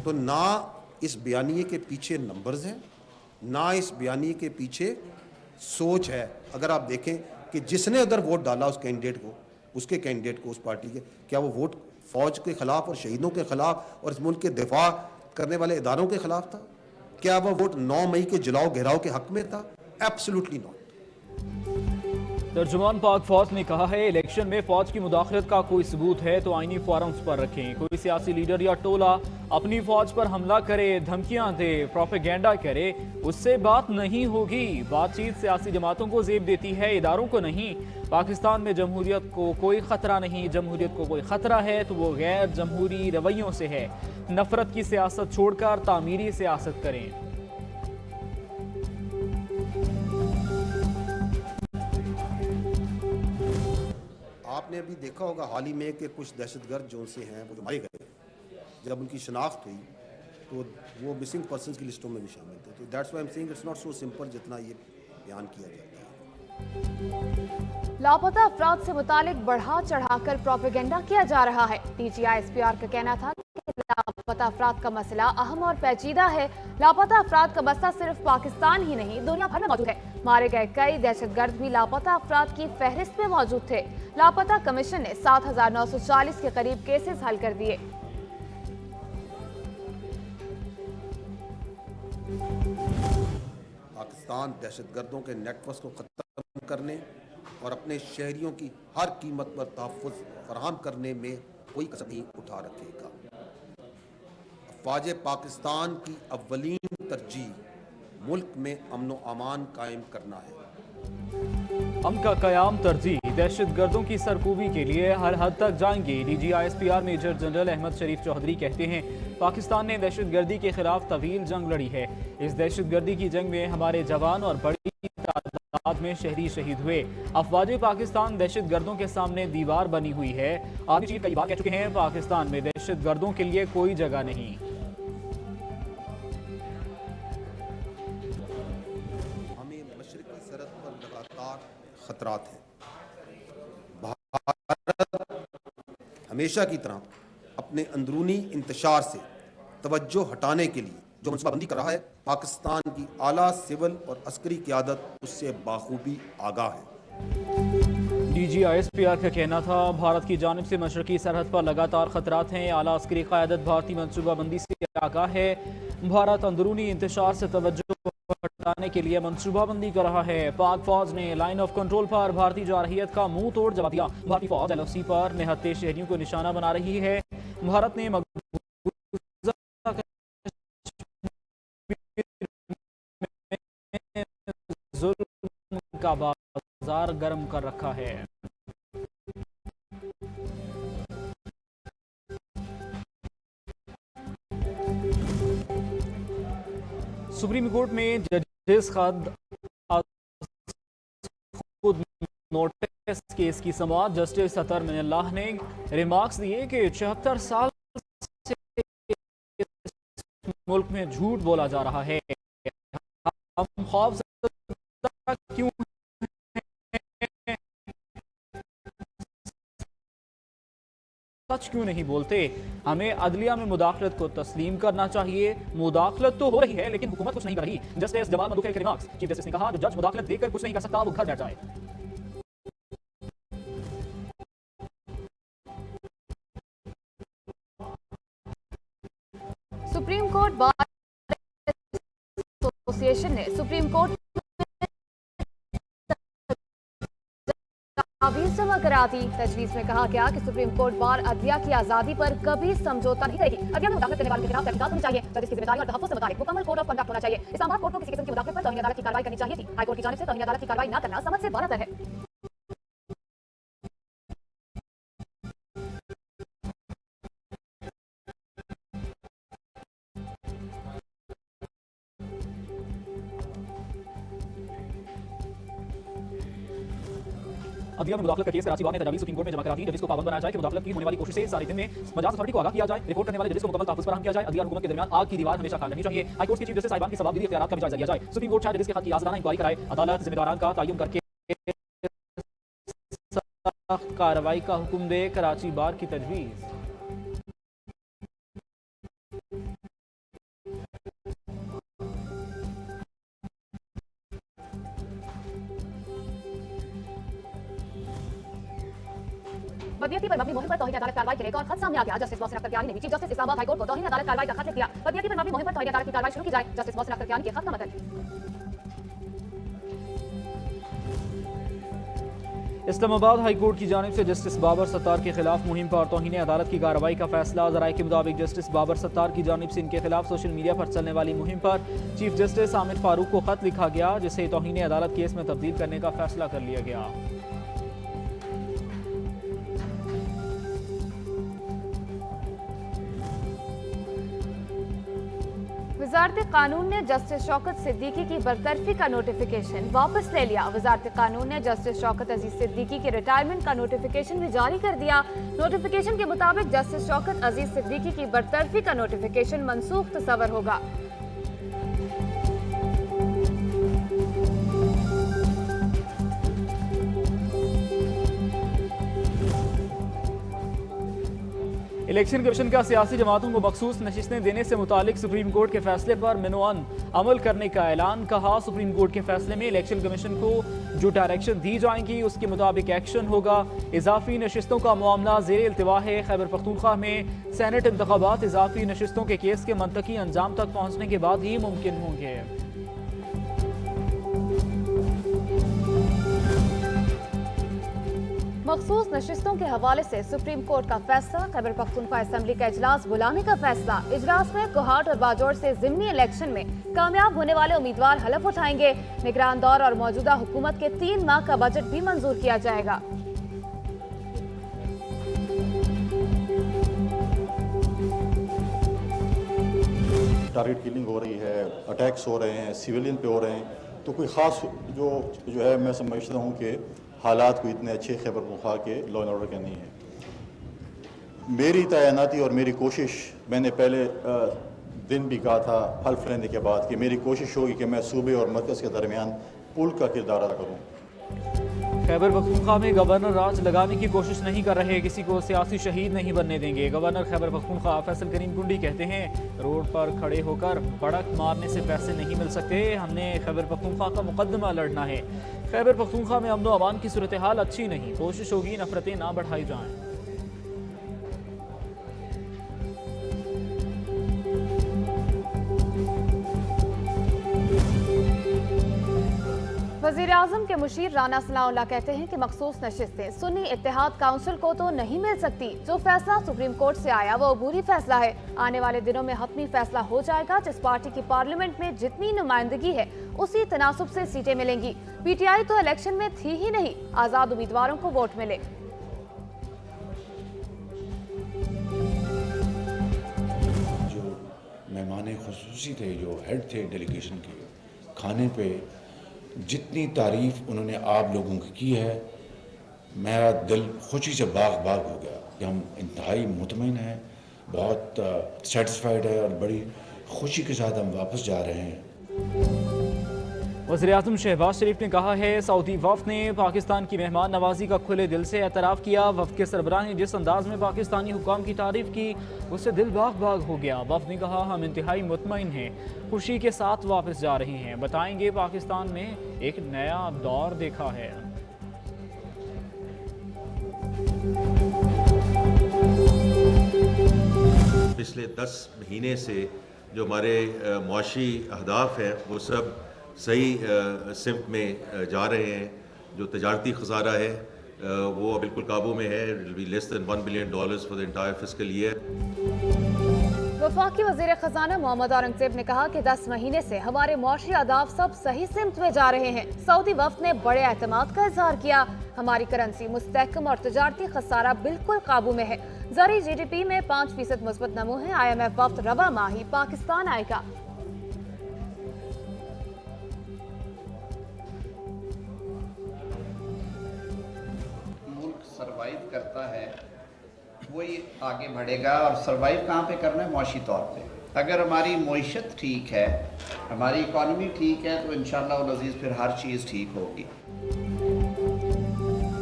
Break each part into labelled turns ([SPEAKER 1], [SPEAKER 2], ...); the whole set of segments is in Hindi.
[SPEAKER 1] तो ना इस बयानिए के पीछे नंबर्स हैं, ना इस बयानिए के पीछे सोच है। अगर आप देखें कि जिसने उधर वोट डाला उस कैंडिडेट को, उसके कैंडिडेट को, उस पार्टी के, क्या वो वोट फौज के खिलाफ और शहीदों के खिलाफ और इस मुल्क के दिफा करने वाले इदारों के खिलाफ था? क्या वह वोट 9 मई के जलाओ घेराव के हक में था? Absolutely not.
[SPEAKER 2] तर्जुमान पाक फौज ने कहा है, इलेक्शन में फौज की मुदाखलत का कोई सबूत है तो आईनी फोरम्स पर रखें। कोई सियासी लीडर या टोला अपनी फौज पर हमला करे, धमकियां दे, प्रोपेगेंडा करे, उससे बात नहीं होगी। बातचीत सियासी जमातों को जेब देती है, इदारों को नहीं। पाकिस्तान में जमहूरियत को कोई खतरा नहीं। जमहूरियत को कोई खतरा है तो वो गैर जमहूरी रवैयों से है। नफरत की सियासत छोड़कर तामीरी सियासत करें।
[SPEAKER 1] आपने अभी देखा होगा हाल ही में कि कुछ दहशतगर्द जो से हैं वो जो मारे गए, जब उनकी शनाख्त हुई तो वो मिसिंग पर्सनस की लिस्टों में भी शामिल थे। तो that's why I am saying it's not so simple जितना ये बयान किया जाता है।
[SPEAKER 3] लापता अफराद से मुतालिक बढ़ा चढ़ाकर प्रोपेगेंडा किया जा रहा है। DGI-SPR का कहना था कि लापता अफराद का मसला अहम और पेचीदा है। लापता अफराद का मसला सिर्फ पाकिस्तान ही नहीं, दुनिया भर में मौजूद है। मारे गए कई दहशतगर्द भी लापता अफराद की फहरिस्त में मौजूद थे। लापता कमीशन ने 7,940 के करीब केसेस हल कर दिए।
[SPEAKER 1] पाकिस्तान दहशतगर्दों के नेटवर्क को खत्म करने और अपने शहरियों की हर कीमत पर तहफ़्फ़ुज़ फराहम करने में कोई कसर नहीं उठा रखेगा। अफ़वाज पाकिस्तान की अव्वलीन तरजीह मुल्क में अमन व अमान कायम करना है।
[SPEAKER 2] हम का कयाम तरजीह दहशतगर्दों की सरकूबी के लिए हर हद तक जाएंगे। DGI-SPR मेजर जनरल अहमद शरीफ चौधरी कहते हैं, पाकिस्तान ने दहशतगर्दी के खिलाफ तवील जंग लड़ी है। इस दहशतगर्दी की जंग में हमारे जवान और बड़ी तादाद में शहरी शहीद हुए। अफवाज पाकिस्तान दहशतगर्दों के सामने दीवार बनी हुई है। आगे चीफ कई बार कह चुके हैं, पाकिस्तान में दहशतगर्दों के लिए कोई जगह नहीं।
[SPEAKER 1] हमें मशरकी सरहद पर लगातार खतरात हैं। भारत हमेशा की तरह अपने अंदरूनी इंतशार से तवज्जो हटाने के लिए जो मनसूबाबंदी कर रहा है, पाकिस्तान की आला सिविल और अस्करी क़यादत उससे बाखूबी आगाह है।
[SPEAKER 2] DGI-SPR का कहना था, भारत की जानिब से मशरकी सरहद पर लगातार खतरात हैं। आला अस्करी क़यादत भारतीय मनसूबाबंदी से आगाह है। भारत अंदरूनी इंतशार से तवज्जो हटाने के लिए मनसूबाबंदी कर रहा है। पाक फौज ने लाइन ऑफ कंट्रोल पर भारतीय जारहियत का मुंह तोड़ जवाब दिया। भारतीय फौज LOC पर निहत्थे शहरियों को निशाना बना रही है। भारत ने जुल्म का बाजार गर्म कर रखा है। सुप्रीम कोर्ट में जजेस खुद नोटिस केस की समाअत जस्टिस अतर मिनल्लाह ने रिमार्क्स दिए कि 76 साल से मुल्क में झूठ बोला जा रहा है। हम खौफजदा क्यों सच क्यों नहीं बोलते? हमें अदलिया में मुदाखलत को तस्लीम करना चाहिए। मुदाखलत तो हो रही है लेकिन हुकूमत कुछ नहीं कर रही। जस्टिस जमाल मधुकर के रिमार्क्स। चीफ जस्टिस ने कहा, जो जज मुदाखलत देखकर कुछ नहीं कर सकता वो घर बैठ जाए।
[SPEAKER 3] सुप्रीम कोर्ट बार एसोसिएशन ने सुप्रीम कोर्ट तजवीज़ जमा करा दी। तजवीज़ में कहा गया कि सुप्रीम कोर्ट बार अदलिया की आजादी पर कभी समझौता नहीं करेगी। अदलिया में मुदाखलत करने वालों के खिलाफ तहकीकात होनी चाहिए। जज की जिम्मेदारी और तहफ़्फ़ुज़ से मुतालिक मुकम्मल कोड ऑफ कंडक्ट होना चाहिए। इस्लामाबाद कोर्ट को किसी किस्म की मुदाखलत पर तौहीन अदालत की कार्रवाई करनी चाहिए थी। हाईकोर्ट की जानिब से तौहीन अदालत की कार्रवाई न करना समझ से बाहर है।
[SPEAKER 2] अदलिया में मुदाखलत का केस कराची बार ने तजावीज़ सुप्रीम कोर्ट में जमा करा दी। जजेस को पाबंद बनाया जाए कि मुदाखलत की होने वाली कोशिश से सारे दिन में मजाज अथॉरिटी को आगाह किया जाए। रिपोर्ट करने वाले जजेस को मुकम्मल तहफ़्फ़ुज़ फराहम किया जाए। अदलिया और हुकूमत के दरमियान आग की दीवार हमेशा कायम रहनी चाहिए। हाईकोर्ट के चीफ जस्टिस साहिबान की सवाबदीदी इख्तियारात का भी जायजा लिया जाए। सुप्रीम कोर्ट शायद जजेस के खत की आज़ादाना इंक्वायरी कराए। अदालत जिम्मेदारान का तयन करके कार्रवाई का हुक्म दे। कराची बार की तजवीज़।
[SPEAKER 3] बदनीयती पर मबनी मुहिम पर तौहीन अदालत कार्रवाई के लिए एक और खत सामने आ गया। जस्टिस मोहसिन अख्तर कियानी ने भी chief justice Islamabad high court को तौहीन अदालत कार्रवाई का खत लिख दिया। बदनीयती पर मबनी मुहिम पर तौहीन अदालत की कार्रवाई शुरू की जाए। जस्टिस मोहसिन अख्तर कियानी के खत का मतलब
[SPEAKER 2] इस्लामाबाद हाई कोर्ट की जानिब से जस्टिस बाबर सत्तार के खिलाफ मुहिम पर तौहीन अदालत की कार्रवाई का फैसला। ज़राए के मुताबिक जस्टिस बाबर सत्तार की जानिब से इनके खिलाफ सोशल मीडिया पर चलने वाली मुहिम पर चीफ जस्टिस आमिर फारूक को खत लिखा गया, जिसे तौहीन अदालत केस में तब्दील करने का फैसला कर लिया गया।
[SPEAKER 3] वजारत कानून ने जस्टिस शौकत सिद्दीकी की बरतरफी का नोटिफिकेशन वापस ले लिया। वजारत कानून ने जस्टिस शौकत अजीज सिद्दीकी के रिटायरमेंट का नोटिफिकेशन भी जारी कर दिया। नोटिफिकेशन के मुताबिक जस्टिस शौकत अजीज सिद्दीकी की बरतरफी का नोटिफिकेशन मनसूख तस्वर होगा।
[SPEAKER 2] इलेक्शन कमीशन का सियासी जमातों को मखसूस नशिस्तें देने से मुतालिक सुप्रीम कोर्ट के फैसले पर मिनोअन अमल करने का ऐलान। कहा, सुप्रीम कोर्ट के फैसले में इलेक्शन कमीशन को जो डायरेक्शन दी जाएंगी उसके मुताबिक एक्शन होगा। इजाफी नशिस्तों का मामला ज़ेर इल्तिवा है। खैबर पख्तूनख्वा में सेनेट इंतखाबात इजाफी नशिस्तों के केस के मंतकी अंजाम तक पहुँचने के बाद ही मुमकिन होंगे।
[SPEAKER 3] मखसूस नशिस्तों के हवाले से सुप्रीम कोर्ट का फैसला। खैबर पख्तूनख्वा असेंबली का इजलास बुलाने का फैसला। इजलास में कोहाट और बाजौर से ज़िमनी इलेक्शन में कामयाब होने वाले उम्मीदवार हलफ उठाएंगे। निगरान दौर और मौजूदा हुकूमत के 3 माह का बजट भी मंजूर किया जाएगा।
[SPEAKER 4] टारगेट किलिंग हो रही है, अटैक्स हो रहे हैं, सिविलियन पे हो रहे हैं, तो कोई ख़ास जो है मैं समझता हूँ कि हालात को इतने अच्छे खैबर पख्तूनख्वा के लॉ एंड ऑर्डर के नहीं है। मेरी तैनाती और मेरी कोशिश, मैंने पहले दिन भी कहा था हल्फ लेने के बाद, कि मेरी कोशिश होगी कि मैं सूबे और मरकज़ के दरमियान पुल का किरदार अदा करूँ।
[SPEAKER 2] खैबर पख्तूनख्वा में गवर्नर राज लगाने की कोशिश नहीं कर रहे, किसी को सियासी शहीद नहीं बनने देंगे। गवर्नर खैबर पख्तूनख्वा फैसल करीम कुंडी कहते हैं, रोड पर खड़े होकर भड़क मारने से पैसे नहीं मिल सकते, हमने खैबर पख्तूनख्वा का मुकदमा लड़ना है। खैबर पख्तूनख्वा में अमन व अमान की सूरत हाल अच्छी नहीं, कोशिश होगी नफरतें ना बढ़ाई जाएं।
[SPEAKER 3] वज़ीर आज़म के मुशीर राना सनाउल्लाह कहते हैं कि मखसूस नशिस्तें सुन्नी इत्तेहाद काउंसिल को तो नहीं मिल सकती। जो फैसला सुप्रीम कोर्ट से आया वो अबूरी फैसला है। आने वाले दिनों में हतमी फैसला हो जाएगा। जिस पार्टी की पार्लियामेंट में जितनी नुमाइंदगी है उसी तनासुब से सीटें मिलेंगी। PTI तो इलेक्शन में थी ही नहीं, आज़ाद उम्मीदवारों को वोट मिले।
[SPEAKER 5] जो मेहमान खुसूसी थे, जो हेड थे डेलीगेशन के, खाने पे जितनी तारीफ उन्होंने आप लोगों की है, मेरा दिल खुशी से बाग बाग हो गया कि हम इंतहाई मुतमईन हैं, बहुत सेटिस्फाइड है और बड़ी खुशी के साथ हम वापस जा रहे हैं।
[SPEAKER 2] वज़ीर आज़म शहबाज शरीफ ने कहा है, सऊदी वफ़द ने पाकिस्तान की मेहमान नवाजी का खुले दिल से एतराफ़ किया। वफ़द के सरबराह ने जिस अंदाज में पाकिस्तानी हुकाम की तारीफ़ की उससे दिल बाग बाग हो गया। वफ़द ने कहा, हम इंतहाई मुतमईन हैं, खुशी के साथ वापस जा रहे हैं, बताएंगे पाकिस्तान में एक नया दौर देखा है।
[SPEAKER 6] पिछले 10 महीने से जो हमारे मुआशी अहदाफ हैं वो सब सही सिमत में जा रहे हैं। जो तजारती खसारा है वो बिल्कुल काबू में है, it will be less than $1 billion for the entire fiscal year.
[SPEAKER 3] वफाकी वज़ीर ख़जाना मोहम्मद औरंगज़ेब ने कहा कि 10 महीने से हमारे मुआशी अहदाफ सब सही सिमत में जा रहे हैं। सऊदी वफ़द ने बड़े एतमाद का इजहार किया। हमारी करेंसी मुस्तहकम और तजारती खसारा बिल्कुल काबू में है। ज़री GDP में 5% मुस्बत नमू है। IMF वफ़द रवा माही पाकिस्तान आएगा।
[SPEAKER 7] सर्वाइव करता है वही आगे बढ़ेगा। और सर्वाइव कहाँ पे करना है? मुआशी तौर पे। अगर हमारी मईशत ठीक है, हमारी इकॉनमी ठीक है, तो इंशाअल्लाह उल अज़ीज़ फिर हर चीज़ ठीक होगी।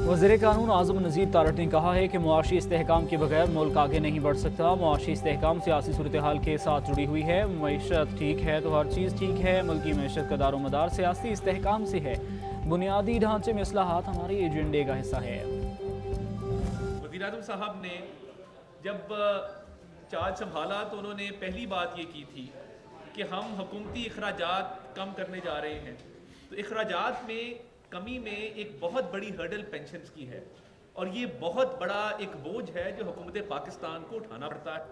[SPEAKER 2] वज़ीर कानून आज़म नज़ीर तारट ने कहा है कि मुआशी इस्तेहकाम के बगैर मुल्क आगे नहीं बढ़ सकता। मुआशी इस्तेहकाम सियासी सूरत हाल के साथ जुड़ी हुई है। मईशत ठीक है तो हर चीज़ ठीक है। मुल्की मईशत का दारोमदार सियासी इस्तेहकाम से है। बुनियादी ढांचे में इस्लाहात हमारे एजेंडे का हिस्सा है।
[SPEAKER 8] वज़ीर वज़ीर-ए-आज़म साहब ने जब चार्ज संभाला तो उन्होंने पहली बात ये की थी कि हम हुकूमती अखराजात कम करने जा रहे हैं। तो अखराजात में कमी में एक बहुत बड़ी हर्डल पेंशन्स की है और ये बहुत बड़ा एक बोझ है जो हुकूमत पाकिस्तान को उठाना पड़ता है।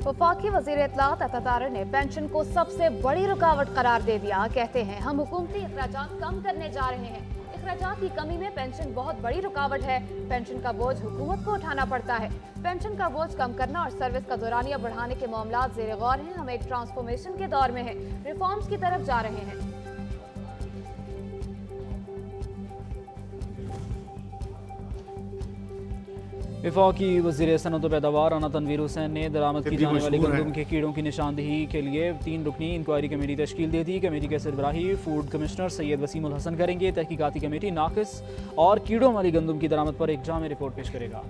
[SPEAKER 3] वफाकी वज़ीर इत्तलात अतातार ने पेंशन को सबसे बड़ी रुकावट करार दे दिया। कहते हैं हम हुकूमती अखराजात कम करने जा रहे हैं। अखराजात की कमी में पेंशन बहुत बड़ी रुकावट है। पेंशन का बोझ हुकूमत को उठाना पड़ता है। पेंशन का बोझ कम करना और सर्विस का दौरानिया बढ़ाने के मामला ज़ेर गौर हैं। हम एक ट्रांसफॉर्मेशन के दौर में हैं, रिफॉर्म्स की तरफ जा रहे हैं।
[SPEAKER 2] वफाकी वज़ीर सनअत व पैदावार राना तनवीर हुसैन ने दरामद की जाने वाली गंदम के कीड़ों की निशानदेही के लिए 3 रुकनी इंक्वायरी कमेटी तश्कील दे दी। कमेटी के सरबराही फूड कमिश्नर सैयद वसीम उल हसन करेंगे। तहकीकाती कमेटी नाकिस और कीड़ों वाली गंदम की दरामद पर एक जामे रिपोर्ट पेश करेगा।